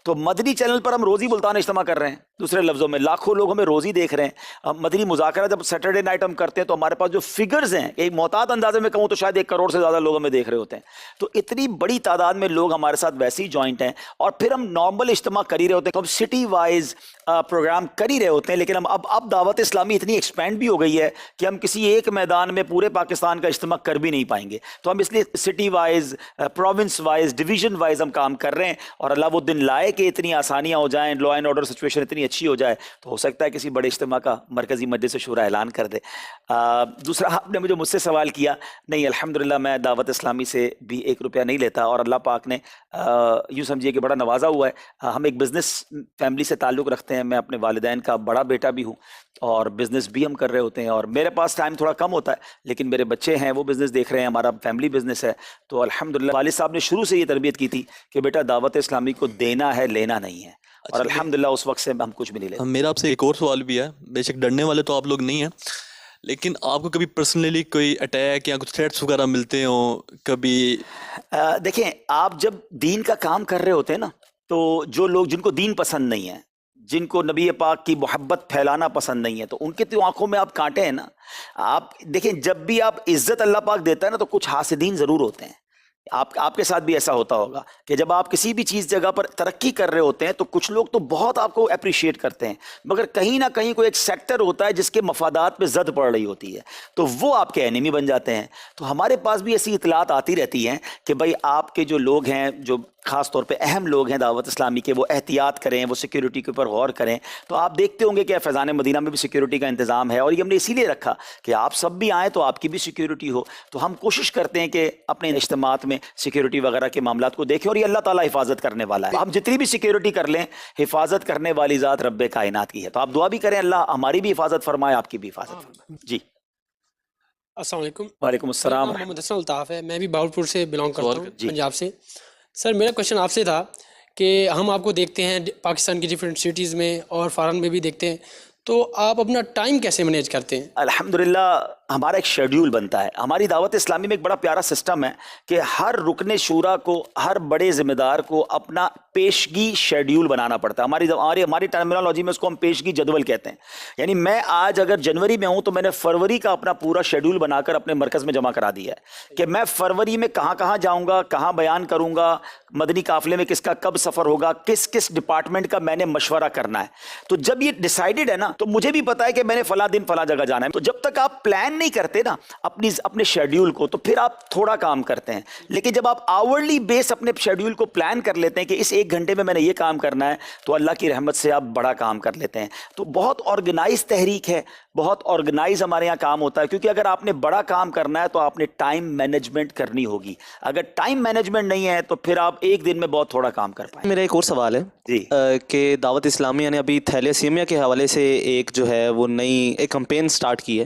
تو مدنی چینل پر ہم روزی ملتان اجتماع کر رہے ہیں, دوسرے لفظوں میں لاکھوں لوگ ہمیں روزی دیکھ رہے ہیں. مدنی مذاکرہ جب سیٹرڈے نائٹ ہم کرتے ہیں تو ہمارے پاس جو فگرز ہیں, ایک محتاط اندازے میں کہوں تو شاید 1 کروڑ سے زیادہ لوگ ہمیں دیکھ رہے ہوتے ہیں. تو اتنی بڑی تعداد میں لوگ ہمارے ساتھ ویسے ہی جوائنٹ ہیں, اور پھر ہم نارمل اجتماع کر ہی رہے ہوتے ہیں, ہم سٹی وائز پروگرام کر ہی رہے ہوتے ہیں. لیکن ہم اب دعوت اسلامی اتنی ایکسپینڈ بھی ہو گئی ہے کہ ہم کسی ایک میدان میں پورے پاکستان کا اجتماع کر بھی نہیں پائیں گے. تو ہم اس لیے city wise, province wise, division wise ہم کام کر رہے ہیں, اور اللہ وہ دن لائے کہ اتنی آسانیاں ہو جائیں, لا اینڈ آرڈر سچویشن اتنی اچھی ہو جائے, تو ہو سکتا ہے کسی بڑے اجتماع کا مرکزی مجلس شورا اعلان کر دے. دوسرا آپ نے مجھ سے سوال کیا, نہیں الحمدللہ میں دعوت اسلامی سے بھی 1 روپیہ نہیں لیتا, اور اللہ پاک نے یوں سمجھیے کہ بڑا نوازا ہوا ہے. ہم ایک بزنس فیملی سے تعلق رکھتے ہیں, میں اپنے والدین کا بڑا بیٹا بھی ہوں, اور بزنس بھی ہم کر رہے ہوتے ہیں, اور میرے پاس ٹائم تھوڑا کم ہوتا ہے, لیکن میرے بچے ہیں وہ بزنس دیکھ رہے ہیں, ہمارا فیملی بزنس ہے. تو الحمدللہ والد صاحب نے شروع سے یہ تربیت کی تھی کہ بیٹا دعوت اسلامی کو دینا ہے, لینا نہیں ہے, اور الحمدللہ اس وقت سے ہم کچھ بھی نہیں لیتے. میرا آپ سے ایک اور سوال بھی ہے, بے شک ڈرنے والے تو آپ لوگ نہیں ہیں, لیکن آپ کو کبھی پرسنلی کوئی اٹیک یا کچھ تھریٹس وغیرہ ملتے ہوں کبھی؟ دیکھیں آپ جب دین کا کام کر رہے ہوتے ہیں نا, تو جو لوگ جن کو دین پسند نہیں ہے, جن کو نبی پاک کی محبت پھیلانا پسند نہیں ہے، تو ان کی تو آنکھوں میں آپ کانٹے ہیں نا. آپ دیکھیں جب بھی آپ عزت اللہ پاک دیتا ہے نا تو کچھ حاسدین ضرور ہوتے ہیں. آپ کے ساتھ بھی ایسا ہوتا ہوگا کہ جب آپ کسی بھی چیز جگہ پر ترقی کر رہے ہوتے ہیں تو کچھ لوگ تو بہت آپ کو اپریشیٹ کرتے ہیں، مگر کہیں نہ کہیں کوئی ایک سیکٹر ہوتا ہے جس کے مفادات پہ زد پڑ رہی ہوتی ہے تو وہ آپ کے اینیمی بن جاتے ہیں. تو ہمارے پاس بھی ایسی اطلاعات آتی رہتی ہیں کہ بھائی آپ کے جو لوگ ہیں، جو خاص طور پہ اہم لوگ ہیں دعوت اسلامی کے، وہ احتیاط کریں، وہ سیکیورٹی کے اوپر غور کریں. تو آپ دیکھتے ہوں گے کہ فیضان مدینہ میں بھی سیکیورٹی کا انتظام ہے، اور یہ ہم نے اسی لیے رکھا کہ آپ سب بھی آئیں تو آپ کی بھی سیکیورٹی ہو. تو ہم کوشش کرتے ہیں کہ اپنے اجتماعات میں سیکیورٹی وغیرہ کے معاملات کو دیکھیں، اور یہ اللہ تعالیٰ حفاظت کرنے والا ہے. ہم جتنی بھی سیکیورٹی کر لیں، حفاظت کرنے والی ذات رب کائنات کی ہے. تو آپ دعا بھی کریں اللہ ہماری بھی حفاظت فرمائے، آپ کی بھی حفاظت فرمائے. جی السلام علیکم. وعلیکم السلام. محمد حسن الطاف ہے، میں بھی باولپور سے بلانگ کرتا ہوں، پنجاب سے. سر میرا کوشچن آپ سے تھا کہ ہم آپ کو دیکھتے ہیں پاکستان کی ڈفرینٹ سٹیز میں اور فارن میں بھی دیکھتے ہیں، تو آپ اپنا ٹائم کیسے مینیج کرتے ہیں؟ الحمدللہ ہمارا ایک شیڈیول بنتا ہے. ہماری دعوت اسلامی میں ایک بڑا پیارا سسٹم ہے کہ ہر رکن شورا کو، ہر بڑے ذمہ دار کو اپنا پیشگی شیڈیول بنانا پڑتا ہے. ہماری ٹرمینالوجی میں اس کو ہم پیشگی جدول کہتے ہیں. یعنی میں آج اگر جنوری میں ہوں تو میں نے فروری کا اپنا پورا شیڈیول بنا کر اپنے مرکز میں جمع کرا دیا ہے کہ میں فروری میں کہاں کہاں جاؤں گا، کہاں بیان کروں گا، مدنی قافلے میں کس کا کب سفر ہوگا، کس کس ڈپارٹمنٹ کا میں نے مشورہ کرنا ہے. تو جب یہ ڈیسائیڈڈ ہے نا تو مجھے بھی پتا ہے کہ میں نے فلاں دن فلاں جگہ جانا ہے. تو جب تک آپ پلان نہیں کرتے نا اپنے شیڈیول کو تو پھر آپ تھوڑا کام کرتے ہیں. لیکن جب آپ آورلی بیس اپنے شیڈیول کو پلان کر لیتے ہیں کہ اس 1 گھنٹے میں نے یہ کام کرنا ہے تو اللہ کی رحمت سے آپ بڑا کام کر لیتے ہیں. تو بہت آرگنائز تحریک ہے، بہت آرگنائز ہمارے یہاں کام ہوتا ہے، کیونکہ اگر آپ نے بڑا کام کرنا ہے تو آپ نے ٹائم مینجمنٹ کرنی ہوگی. اگر ٹائم مینجمنٹ نہیں ہے تو پھر آپ ایک دن میں بہت تھوڑا کام کر پائیں. میرا ایک اور سوال ہے جی کہ دعوت اسلامیہ نے ابھی تھیلیسیمیا کے حوالے سے ایک جو ہے وہ نئی ایک کمپین سٹارٹ کی ہے،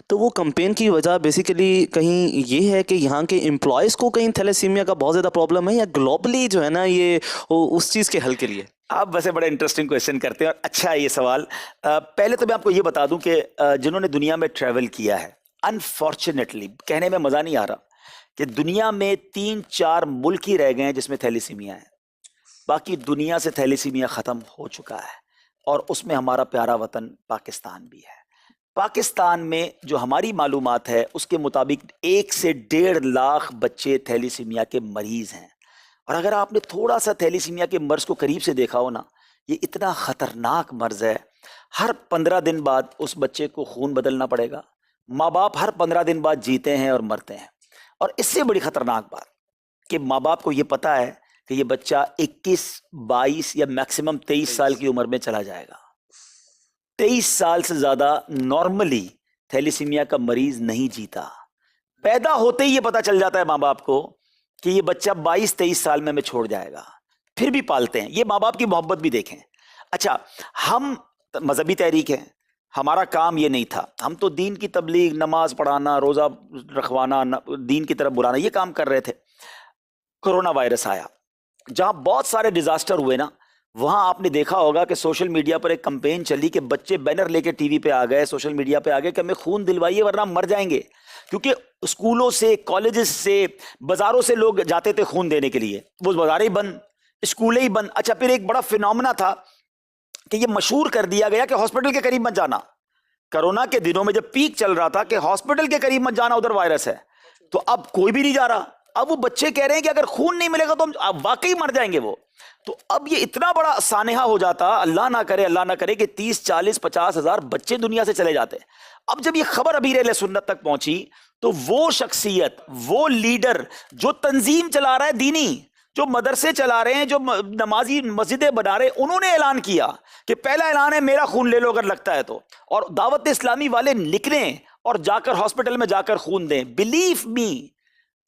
تو وہ کمپین کی وجہ بیسیکلی کہیں یہ ہے کہ یہاں کے امپلائیز کو کہیں تھیلیسیمیا کا بہت زیادہ پرابلم ہے، یا گلوبلی جو ہے نا یہ اس چیز کے حل کے لیے؟ آپ ویسے بڑا انٹرسٹنگ کویشچن کرتے ہیں اور اچھا ہے یہ سوال. پہلے تو میں آپ کو یہ بتا دوں کہ جنہوں نے دنیا میں ٹریول کیا ہے، انفارچونیٹلی کہنے میں مزہ نہیں آ رہا کہ دنیا میں 3-4 ملک ہی رہ گئے ہیں جس میں تھیلیسیمیا ہے. باقی دنیا سے تھیلیسیمیا ختم ہو چکا ہے، اور اس میں ہمارا پیارا وطن پاکستان بھی ہے. پاکستان میں جو ہماری معلومات ہے اس کے مطابق 1 سے 1.5 لاکھ بچے تھیلیسیمیا کے مریض ہیں. اور اگر آپ نے تھوڑا سا تھیلیسیمیا کے مرض کو قریب سے دیکھا ہو نا، یہ اتنا خطرناک مرض ہے. ہر 15 دن بعد اس بچے کو خون بدلنا پڑے گا. ماں باپ ہر 15 دن بعد جیتے ہیں اور مرتے ہیں. اور اس سے بڑی خطرناک بات کہ ماں باپ کو یہ پتا ہے کہ یہ بچہ 21, 22 یا میکسیمم 23 سال کی عمر میں چلا جائے گا. 23 سال سے زیادہ نارملی تھیلیسیمیا کا مریض نہیں جیتا. پیدا ہوتے ہی یہ پتا چل جاتا ہے ماں باپ کو کہ یہ بچہ 22-23 سال میں ہمیں چھوڑ جائے گا، پھر بھی پالتے ہیں. یہ ماں باپ کی محبت بھی دیکھیں. اچھا ہم مذہبی تحریک ہیں، ہمارا کام یہ نہیں تھا. ہم تو دین کی تبلیغ، نماز پڑھانا، روزہ رکھوانا، دین کی طرف بلانا، یہ کام کر رہے تھے. کرونا وائرس آیا، جہاں بہت سارے ڈیزاسٹر ہوئے نا، وہاں آپ نے دیکھا ہوگا کہ سوشل میڈیا پر ایک کمپین چلی کہ بچے بینر لے کے ٹی وی پہ آ گئے، سوشل میڈیا پہ آ گئے کہ ہمیں خون دلوائیے ورنہ ہم مر جائیں گے. کیونکہ اسکولوں سے، کالجز سے، بازاروں سے لوگ جاتے تھے خون دینے کے لیے، وہ بازاریں ہی بند، اسکولیں ہی بند. اچھا پھر ایک بڑا فینومنا تھا کہ یہ مشہور کر دیا گیا کہ ہاسپٹل کے قریب مت جانا. کرونا کے دنوں میں جب پیک چل رہا تھا کہ ہاسپٹل کے قریب مت جانا، ادھر وائرس ہے. تو اب کوئی بھی نہیں جا رہا. اب وہ بچے کہہ رہے ہیں کہ اگر خون نہیں ملے گا تو ہم واقعی مر جائیں گے وہ. تو اب یہ اتنا بڑا سانحہ ہو جاتا، اللہ نہ کرے کہ 30, 40, 50 ہزار بچے دنیا سے چلے جاتے. اب جب یہ خبر ابیر اہل سنت تک پہنچی تو وہ شخصیت، وہ لیڈر جو تنظیم چلا رہا ہے دینی، جو مدرسے چلا رہے ہیں، جو نمازی مسجدیں بنا رہے، انہوں نے اعلان کیا کہ پہلا اعلان ہے میرا خون لے لو اگر لگتا ہے تو. اور دعوت اسلامی والے نکلیں اور جا کر ہاسپٹل میں جا کر خون دیں. بلیو می،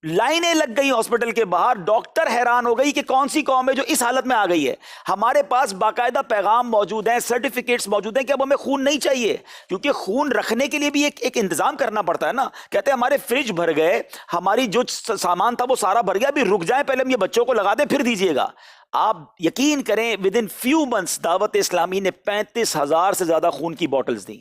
لائنیں لگ گئی ہاسپٹل کے باہر. ڈاکٹر حیران ہو گئی کہ کون سی قوم ہے جو اس حالت میں آ گئی ہے. ہمارے پاس باقاعدہ پیغام موجود ہیں، سرٹیفکیٹس موجود ہیں کہ اب ہمیں خون نہیں چاہیے، کیونکہ خون رکھنے کے لیے بھی ایک انتظام کرنا پڑتا ہے نا. کہتے ہیں ہمارے فریج بھر گئے، ہماری جو سامان تھا وہ سارا بھر گیا، ابھی رک جائیں، پہلے ہم یہ بچوں کو لگا دیں پھر دیجیے گا. آپ یقین کریں ود ان فیو منتھس دعوت اسلامی نے 35,000 سے زیادہ خون کی بوٹلز دی.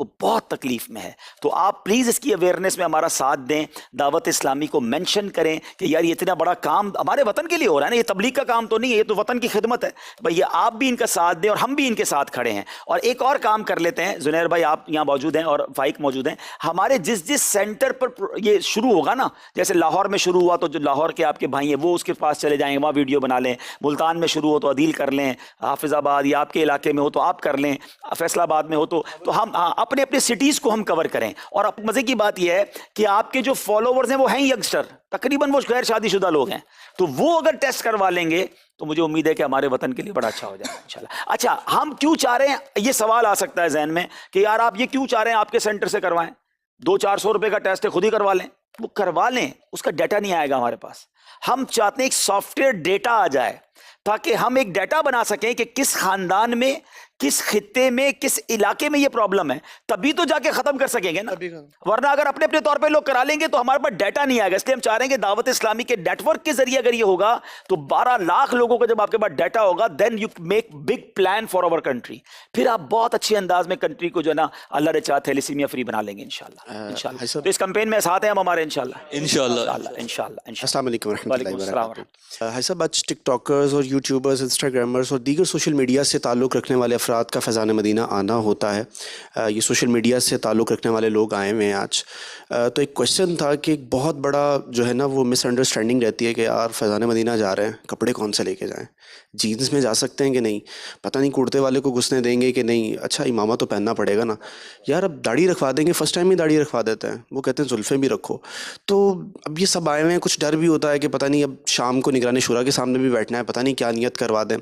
وہ بہت تکلیف میں ہے. تو آپ پلیز اس کی اویئرنیس میں ہمارا ساتھ دیں, دعوت اسلامی کو مینشن کریں کہ یار یہ اتنا بڑا کام ہمارے وطن کے لیے ہو رہا ہے نا, یہ تبلیغ کا کام تو نہیں ہے, یہ تو وطن کی خدمت ہے بھائی, آپ بھی ان کا ساتھ دیں اور ہم بھی ان کے ساتھ کھڑے ہیں. اور ایک اور کام کر لیتے ہیں, زنیر بھائی آپ یہاں موجود ہیں اور فائق موجود ہیں, ہمارے جس سینٹر پر یہ شروع ہوگا نا, جیسے لاہور میں شروع ہوا تو جو لاہور کے آپ کے بھائی ہیں وہ اس کے پاس چلے جائیں, وہاں ویڈیو بنا لیں, ملتان میں شروع ہو تو عدیل کر لیں, حافظ آباد یا آپ کے علاقے میں ہو تو آپ کر لیں, فیصل آباد میں ہو تو ہم اپنے اپنے سٹیز کو ہم کور کریں. اور اب مزے کی بات یہ ہے کہ آپ کے جو فالوورز ہیں وہ ہیں ینگسٹر, تقریباً وہ غیر شادی شدہ لوگ ہیں, تو وہ اگر ٹیسٹ کروا لیں گے تو مجھے امید ہے کہ ہمارے وطن کے لیے بڑا اچھا ہو جائے گا انشاءاللہ. اچھا, ہم کیوں چاہ رہے ہیں, یہ سوال آ سکتا ہے ذہن میں کہ یار آپ یہ کیوں چاہ رہے ہیں آپ کے سینٹر سے کروائیں, 200-400 روپے کا ٹیسٹ ہے خود ہی کروا لیں. وہ کروا لیں, اس کا ڈیٹا نہیں آئے گا ہمارے پاس. ہم چاہتے ہیں ایک سافٹ ویئر ڈیٹا آ جائے تاکہ ہم ایک ڈیٹا بنا سکیں کہ کس خاندان میں, کس خطے میں, کس علاقے میں یہ پرابلم ہے, تبھی تو جا کے ختم کر سکیں گے نا. ورنہ اگر اپنے اپنے طور پہ لوگ کرا لیں گے تو ہمارے پاس ڈیٹا نہیں آئے گا. اس لیے ہم چاہ رہے ہیں کہ دعوت اسلامی کے نیٹ ورک کے ذریعے اگر یہ ہوگا تو 12 لاکھ لوگوں کا جب آپ کے پاس ڈیٹا ہوگا, then you make big plan for our country. پھر آپ بہت اچھے انداز میں کنٹری کو جو ہے نا اللہ نے چاہا تھیلیسیمیا فری بنا لیں گے انشاءاللہ. تو اس کمپین میں ساتھ ہیں ہم ہمارے انشاءاللہ. السلام علیکم ورحمۃ اللہ وبرکاتہ. بھائی صاحب, آج ٹک ٹاکرز اور یوٹیوبرز, انسٹاگرامرز اور دیگر سوشل میڈیا سے تعلق رکھنے والے افراد کا فیضان مدینہ آنا ہوتا ہے. یہ سوشل میڈیا سے تعلق رکھنے والے لوگ آئے ہوئے ہیں آج. تو ایک کویشچن تھا کہ ایک بہت بڑا جو ہے نا وہ مس انڈرسٹینڈنگ رہتی ہے کہ یار فیضان مدینہ جا رہے ہیں, کپڑے کون سے لے کے جائیں, جینس میں جا سکتے ہیں کہ نہیں, پتہ نہیں کرتے والے کو گھسنے دیں گے کہ نہیں, اچھا امامہ تو پہننا پڑے گا نا, یار اب داڑھی رکھوا دیں گے, فرسٹ ٹائم ہی داڑھی رکھوا دیتے ہیں, وہ کہتے ہیں زلفیں بھی رکھو. تو اب یہ سب آئے ہوئے ہیں, کچھ ڈر بھی ہوتا ہے کہ پتہ نہیں اب شام کو نگران شورا کے سامنے بھی بیٹھنا ہے, پتہ نہیں کیا نیت کروا دیں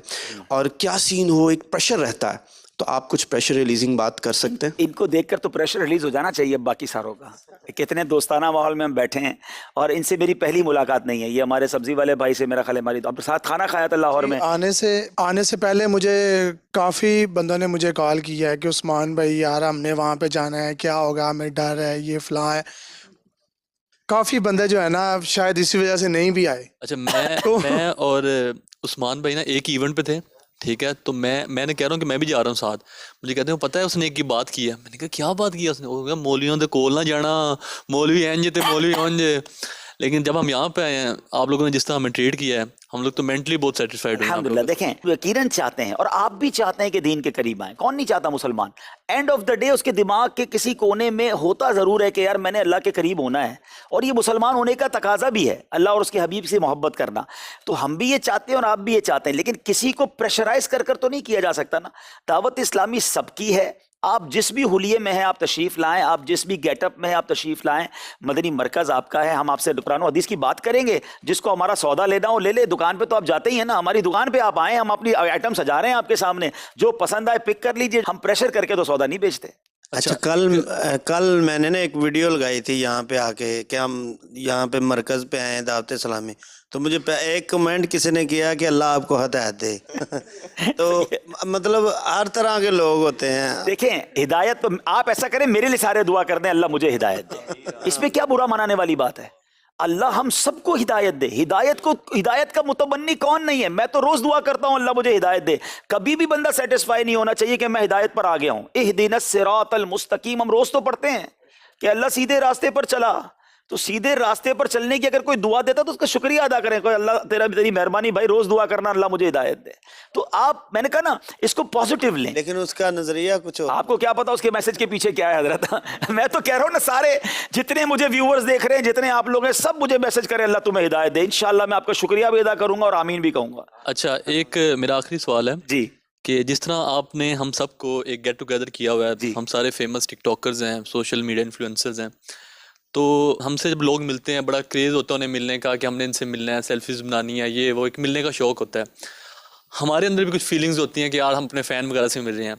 اور کیا سین ہو, ایک پریشر رہتا ہے. تو آپ کچھ پریشر ریلیزنگ بات کر سکتے ہیں؟ ان کو دیکھ کر تو پریشر ریلیز ہو جانا چاہیے باقی ساروں کا. کتنے دوستانہ ماحول میں ہم بیٹھے ہیں اور ان سے میری پہلی ملاقات نہیں ہے. یہ ہمارے سبزی والے بھائی سے میرا خیال ہے ہماری تو ساتھ کھانا کھایا تھا لاہور میں. آنے سے پہلے مجھے کافی بندوں نے مجھے کال کیا ہے کہ عثمان بھائی یار ہم نے وہاں پہ جانا ہے, کیا ہوگا, ہمیں ڈر ہے, یہ فلاں ہے. کافی بندے جو ہے نا شاید اسی وجہ سے نہیں بھی آئے. اچھا, میں اور عثمان بھائی نا ایک ایونٹ پہ تھے, ٹھیک ہے, تو میں نے کہہ رہا ہوں کہ میں بھی جا رہا ہوں ساتھ. مجھے کہتے ہیں پتہ ہے اس نے ایک کی بات کی ہے. میں نے کہا کیا بات کی ہے اس نے؟ وہ کہا مولویوں دے کول نہ جانا, مولوی اینج تے مولوی اونج. لیکن جب ہم یہاں پہ آئے ہیں, آپ لوگوں نے جس طرح ہمیں ٹریٹ کیا ہے, ہم لوگ تو مینٹلی بہت سیٹسفائڈ ہیں. الحمدللہ. دیکھیں یقیناً چاہتے ہیں اور آپ بھی چاہتے ہیں کہ دین کے قریب آئیں. کون نہیں چاہتا مسلمان؟ اینڈ آف دا ڈے اس کے دماغ کے کسی کونے میں ہوتا ضرور ہے کہ یار میں نے اللہ کے قریب ہونا ہے, اور یہ مسلمان ہونے کا تقاضا بھی ہے, اللہ اور اس کے حبیب سے محبت کرنا. تو ہم بھی یہ چاہتے ہیں اور آپ بھی یہ چاہتے ہیں, لیکن کسی کو پریشرائز کر تو نہیں کیا جا سکتا نا. دعوت اسلامی سب کی ہے. آپ جس بھی حلیے میں ہیں آپ تشریف لائیں, آپ جس بھی گیٹ اپ میں ہیں آپ تشریف لائیں. مدنی مرکز آپ کا ہے, ہم آپ سے قرآن و حدیث کی بات کریں گے. جس کو ہمارا سودا لینا ہو لے لے, دکان پہ تو آپ جاتے ہی ہیں نا, ہماری دکان پہ آپ آئیں, ہم اپنی آئٹم سجا رہے ہیں آپ کے سامنے, جو پسند آئے پک کر لیجئے. ہم پریشر کر کے تو سودا نہیں بیچتے. اچھا, کل میں نے نا ایک ویڈیو لگائی تھی یہاں پہ آ کے کہ ہم یہاں پہ مرکز پہ آئے ہیں دعوت اسلامی, تو مجھے ایک کمنٹ کسی نے کیا کہ اللہ آپ کو ہدایت دے. تو مطلب ہر طرح کے لوگ ہوتے ہیں. دیکھیں ہدایت تو آپ ایسا کریں میرے لیے سارے دعا کر دیں اللہ مجھے ہدایت دے, اس میں کیا برا منانے والی بات ہے؟ اللہ ہم سب کو ہدایت دے. ہدایت کا متبنی کون نہیں ہے؟ میں تو روز دعا کرتا ہوں اللہ مجھے ہدایت دے. کبھی بھی بندہ سیٹسفائی نہیں ہونا چاہیے کہ میں ہدایت پر آ گیا ہوں. اہدنا الصراط المستقیم ہم روز تو پڑھتے ہیں کہ اللہ سیدھے راستے پر چلا. تو سیدھے راستے پر چلنے کی اگر کوئی دعا دیتا تو اس کا شکریہ ادا کریں, کوئی اللہ تیری مہربانی بھائی, روز دعا کرنا اللہ مجھے ہدایت دے. تو آپ, میں نے کہا نا, اس کو پازیٹیو لیں. لیکن اس کا نظریہ کچھ آپ کو کیا پتا اس کے میسج کے پیچھے کیا ہے حضرت. میں تو کہہ رہا ہوں نا, سارے جتنے مجھے ویورز دیکھ رہے ہیں, جتنے آپ لوگ ہیں, سب مجھے میسج کریں اللہ تمہیں ہدایت دے. انشاءاللہ میں آپ کا شکریہ بھی ادا کروں گا اور آمین بھی کہوں گا. اچھا, ایک میرا آخری سوال ہے جی, کہ جس طرح آپ نے ہم سب کو ایک گیٹ ٹوگیدر کیا ہوا ہے, ہم سارے فیمس ٹک ٹاکرز ہیں, سوشل میڈیا انفلوئنسرز ہیں, تو ہم سے جب لوگ ملتے ہیں بڑا کریز ہوتا ہے انہیں ملنے کا کہ ہم نے ان سے ملنا ہے, سیلفیز بنانی ہے, یہ وہ ایک ملنے کا شوق ہوتا ہے. ہمارے اندر بھی کچھ فیلنگز ہوتی ہیں کہ یار ہم اپنے فین وغیرہ سے مل رہے ہیں,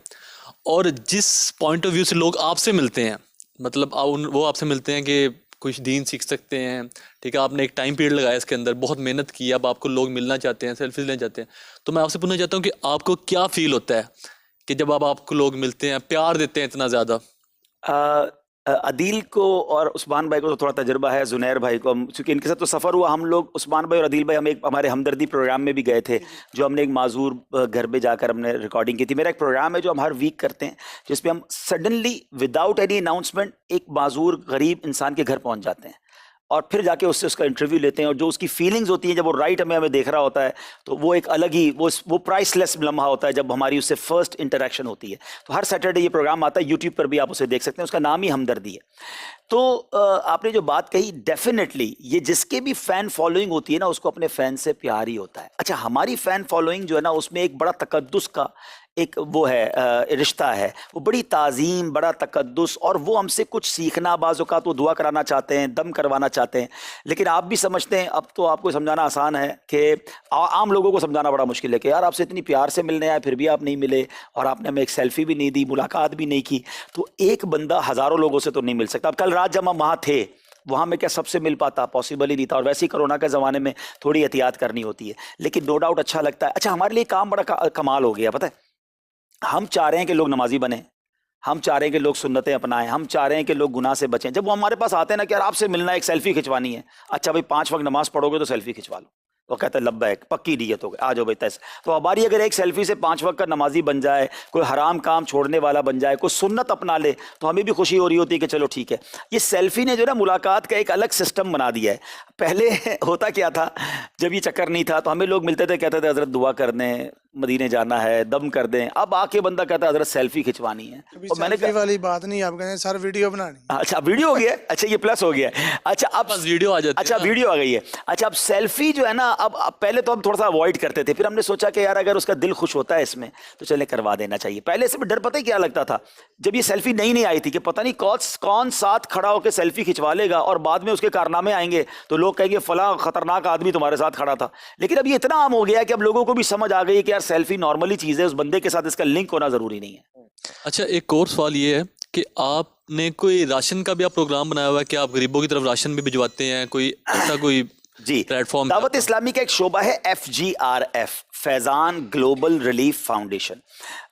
اور جس پوائنٹ آف ویو سے لوگ آپ سے ملتے ہیں, مطلب وہ آپ سے ملتے ہیں کہ کچھ دین سیکھ سکتے ہیں, ٹھیک ہے, آپ نے ایک ٹائم پیریڈ لگایا اس کے اندر, بہت محنت کی, اب آپ کو لوگ ملنا چاہتے ہیں, سیلفیز لینا چاہتے ہیں. تو میں آپ سے پوچھنا چاہتا ہوں کہ آپ کو کیا فیل ہوتا ہے کہ جب آپ کو لوگ ملتے ہیں, پیار دیتے ہیں اتنا زیادہ؟ عدیل کو اور عثمان بھائی کو تو تھوڑا تجربہ ہے, زنیر بھائی کو چونکہ ان کے ساتھ تو سفر ہوا, ہم لوگ عثمان بھائی اور عدیل بھائی ہم ایک ہمارے ہمدردی پروگرام میں بھی گئے تھے, جو ہم نے ایک معذور گھر پہ جا کر ہم نے ریکارڈنگ کی تھی. میرا ایک پروگرام ہے جو ہم ہر ویک کرتے ہیں, جس پہ ہم سڈنلی وداؤٹ اینی اناؤنسمنٹ ایک معذور غریب انسان کے گھر پہنچ جاتے ہیں اور پھر جا کے اس سے اس کا انٹرویو لیتے ہیں, اور جو اس کی فیلنگز ہوتی ہیں جب وہ رائٹ ہمیں دیکھ رہا ہوتا ہے تو وہ ایک الگ ہی وہ پرائس لیس لمحہ ہوتا ہے جب ہماری اس سے فرسٹ انٹریکشن ہوتی ہے. تو ہر سیٹرڈے یہ پروگرام آتا ہے, یوٹیوب پر بھی آپ اسے دیکھ سکتے ہیں, اس کا نام ہی ہمدردی ہے. تو آپ نے جو بات کہی, ڈیفینیٹلی یہ جس کے بھی فین فالوئنگ ہوتی ہے نا, اس کو اپنے فین سے پیار ہی ہوتا ہے. اچھا, ہماری فین فالوئنگ جو ہے نا, اس میں ایک بڑا تقدس کا ایک وہ ہے رشتہ ہے, وہ بڑی تعظیم, بڑا تقدس, اور وہ ہم سے کچھ سیکھنا, بعض اوقات وہ دعا کرانا چاہتے ہیں, دم کروانا چاہتے ہیں. لیکن آپ بھی سمجھتے ہیں, اب تو آپ کو سمجھانا آسان ہے کہ عام لوگوں کو سمجھانا بڑا مشکل ہے کہ یار آپ سے اتنی پیار سے ملنے آئے پھر بھی آپ نہیں ملے, اور آپ نے ہمیں ایک سیلفی بھی نہیں دی, ملاقات بھی نہیں کی. تو ایک بندہ ہزاروں لوگوں سے تو نہیں مل سکتا. اب کل رات جب ہم وہاں تھے, وہاں میں کیا سب سے مل پاتا, پاسبل ہی نہیں تھا, اور ویسے ہی کرونا کے زمانے میں تھوڑی احتیاط کرنی ہوتی ہے, لیکن نو ڈاؤٹ اچھا لگتا ہے. اچھا, ہمارے لیے کام بڑا کمال ہو گیا, پتہ ہے, ہم چاہ رہے ہیں کہ لوگ نمازی بنیں, ہم چاہ رہے ہیں کہ لوگ سنتیں اپنائیں, ہم چاہ رہے ہیں کہ لوگ گناہ سے بچیں. جب وہ ہمارے پاس آتے ہیں نا کہ یار آپ سے ملنا, ایک سیلفی کھنچوانی ہے, اچھا بھائی 5 وقت نماز پڑھو گے تو سیلفی کھنچوا لو, وہ کہتا ہے لبیک, پکی نیت ہو گئی, آ جاؤ بھائی تیسے. تو ہماری اگر ایک سیلفی سے 5 وقت کا نمازی بن جائے, کوئی حرام کام چھوڑنے والا بن جائے, کوئی سنت اپنا لے, تو ہمیں بھی خوشی ہو رہی ہوتی ہے کہ چلو ٹھیک ہے. یہ سیلفی نے جو نا ملاقات کا ایک الگ سسٹم بنا دیا ہے. پہلے ہوتا کیا تھا, جب یہ چکر نہیں تھا تو ہمیں لوگ ملتے تھے, کہتے تھے حضرت دعا کر دیں, مدینے جانا ہے, دم کر دیں. اب آ کے بندہ کہتا ہے حضرت سیلفی کھنچوانی ہے, اور میں نے سیلفی والی بات نہیں, آپ کہتے ہیں سر ویڈیو بنانی. اچھا ویڈیو ہو گیا, اچھا یہ پلس ہو گیا. اچھا اب ویڈیو آ جاتی ہے, اچھا ویڈیو آ گئی ہے. اچھا اب سیلفی جو ہے نا, اب پہلے تو ہم تھوڑا سا اوائڈ کرتے تھے, پھر ہم نے سوچا کہ یار اگر اس کا دل خوش ہوتا ہے اس میں تو چلے کروا دینا چاہیے. پہلے سے بھی ڈر پتہ ہی کیا لگتا تھا, جب یہ سیلفی نئی آئی تھی, کہ پتہ نہیں کون ساتھ کھڑا ہو کے سیلفی کھنچوا لے گا, اور بعد میں اس کے کارنامے آئیں گے تو لوگ کہیں گے فلاں خطرناک آدمی تمہارے ساتھ کھڑا تھا. لیکن اب یہ اتنا عام ہو گیا کہ اب لوگوں کو بھی سمجھ آ گئی کہ یار سیلفی نارملی چیز ہے, اس بندے کے ساتھ اس کا لنک ہونا ضروری نہیں ہے. اچھا, ایک اور سوال یہ ہے کہ آپ نے کوئی راشن کا بھی آپ پروگرام بنایا ہوا ہے کہ آپ غریبوں کی طرف راشن بھی بھجواتے ہیں, کوئی ایسا کوئی جی پلیٹ فارم؟ دعوت اسلامی کا ایک شعبہ ہے FGRF, فیضان گلوبل ریلیف فاؤنڈیشن.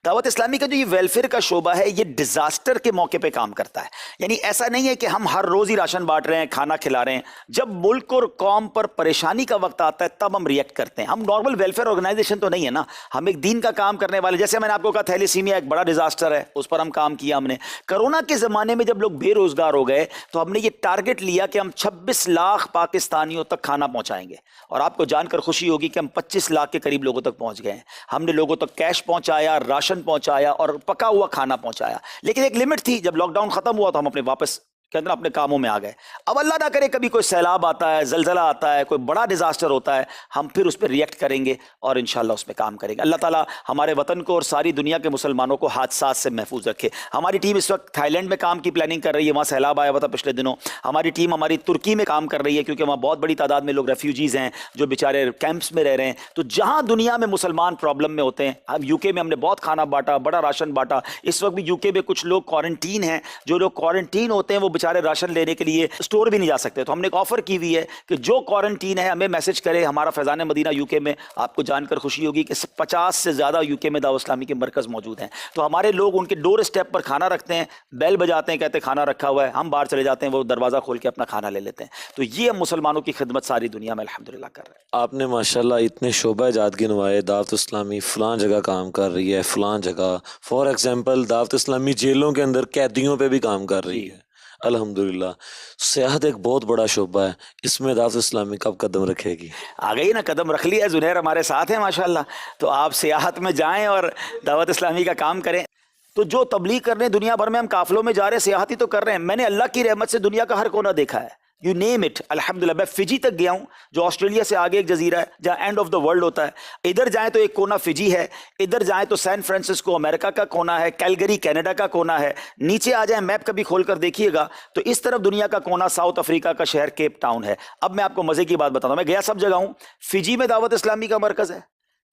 دعوت اسلامی کا جو یہ ویلفیئر کا شعبہ ہے, یہ ڈیزاسٹر کے موقع پہ کام کرتا ہے. یعنی ایسا نہیں ہے کہ ہم ہر روز ہی راشن بانٹ رہے ہیں, کھانا کھلا رہے ہیں. جب ملک اور قوم پر پریشانی کا وقت آتا ہے تب ہم ریئیکٹ کرتے ہیں. ہم نارمل ویلفیئر آرگنائزیشن تو نہیں ہے نا, ہم ایک دین کا کام کرنے والے. جیسے میں نے آپ کو کہا تھیلیسیمیا ایک بڑا ڈیزاسٹر ہے, اس پر ہم کام کیا ہم نے. کرونا کے زمانے میں جب لوگ بے روزگار ہو گئے تو ہم نے یہ ٹارگٹ لیا کہ ہم 26 لاکھ پاکستانیوں تک کھانا پہنچائیں گے, اور آپ کو جان کر خوشی ہوگی کہ ہم 25 لاکھ کے قریب لوگوں تک پہنچ گئے ہیں. ہم نے لوگوں تک کیش پہنچایا, راشن پہنچایا, اور پکا ہوا کھانا پہنچایا. لیکن ایک لمٹ تھی, جب لاک ڈاؤن ختم ہوا تو ہم اپنے واپس کے اندر اپنے کاموں میں آ گئے. اب اللہ نہ کرے کبھی کوئی سیلاب آتا ہے, زلزلہ آتا ہے, کوئی بڑا ڈیزاسٹر ہوتا ہے, ہم پھر اس پہ ریئیکٹ کریں گے اور انشاءاللہ اس پہ کام کریں گے. اللہ تعالیٰ ہمارے وطن کو اور ساری دنیا کے مسلمانوں کو حادثات سے محفوظ رکھے. ہماری ٹیم اس وقت تھائی لینڈ میں کام کی پلاننگ کر رہی ہے, وہاں سیلاب آیا ہوا تھا پچھلے دنوں. ہماری ٹیم ہماری ترکی میں کام کر رہی ہے, کیونکہ وہاں بہت بڑی تعداد میں لوگ ریفیوجیز ہیں جو بیچارے کیمپس میں رہ رہے ہیں. تو جہاں دنیا میں مسلمان پرابلم میں ہوتے ہیں, ہم UK میں ہم نے بہت کھانا بانٹا, بڑا راشن بانٹا. اس وقت بھی UK میں کچھ لوگ کوارنٹین ہیں, جو لوگ کوارنٹین ہوتے ہیں وہ بیچارے راشن لینے کے لیے اسٹور بھی نہیں جا سکتے. تو ہم نے ایک آفر کی ہوئی ہے کہ جو کوارنٹین ہے ہمیں میسج کرے. ہمارا فیضان مدینہ UK میں, آپ کو جان کر خوشی ہوگی کہ 50 سے زیادہ UK میں دعوت اسلامی کے مرکز موجود ہیں. تو ہمارے لوگ ان کے ڈور اسٹیپ پر کھانا رکھتے ہیں, بیل بجاتے ہیں, کہتے ہیں کھانا رکھا ہوا ہے, ہم باہر چلے جاتے ہیں, وہ دروازہ کھول کے اپنا کھانا لے لیتے ہیں. تو یہ ہم مسلمانوں کی خدمت ساری دنیا میں الحمدللہ کر رہے ہیں. آپ نے ماشاءاللہ اتنے شعبہ جات گنوائے. دعوت اسلامی فلاں جگہ کام کر رہی ہے, فلاں جگہ, فار ایگزامپل دعوت اسلامی جیلوں کے اندر قیدیوں پہ بھی کام کر رہی ہے. الحمدللہ. سیاحت ایک بہت بڑا شعبہ ہے, اس میں دعوت اسلامی کب قدم رکھے گی؟ آ گئی نا, قدم رکھ لیا. زنیر ہمارے ساتھ ہیں ماشاءاللہ. تو آپ سیاحت میں جائیں اور دعوت اسلامی کا کام کریں. تو جو تبلیغ کرنے دنیا بھر میں ہم قافلوں میں جا رہے ہیں, سیاحتی تو کر رہے ہیں. میں نے اللہ کی رحمت سے دنیا کا ہر کونا دیکھا ہے, یو نیم اٹ. الحمدللہ میں فجی تک گیا ہوں, جو آسٹریلیا سے آگے ایک جزیرہ ہے جہاں اینڈ آف دا ورلڈ ہوتا ہے. ادھر جائیں تو ایک کونا فجی ہے, ادھر جائیں تو سین فرانسسکو امریکہ کا کونا ہے, کیلگری کینیڈا کا کونا ہے. نیچے آ جائیں, میپ کبھی کھول کر دیکھیے گا تو اس طرف دنیا کا کونا ساؤتھ افریقہ کا شہر کیپ ٹاؤن ہے. اب میں آپ کو مزے کی بات بتاتا ہوں, میں گیا سب جگہ ہوں. فجی میں دعوت اسلامی کا مرکز ہے,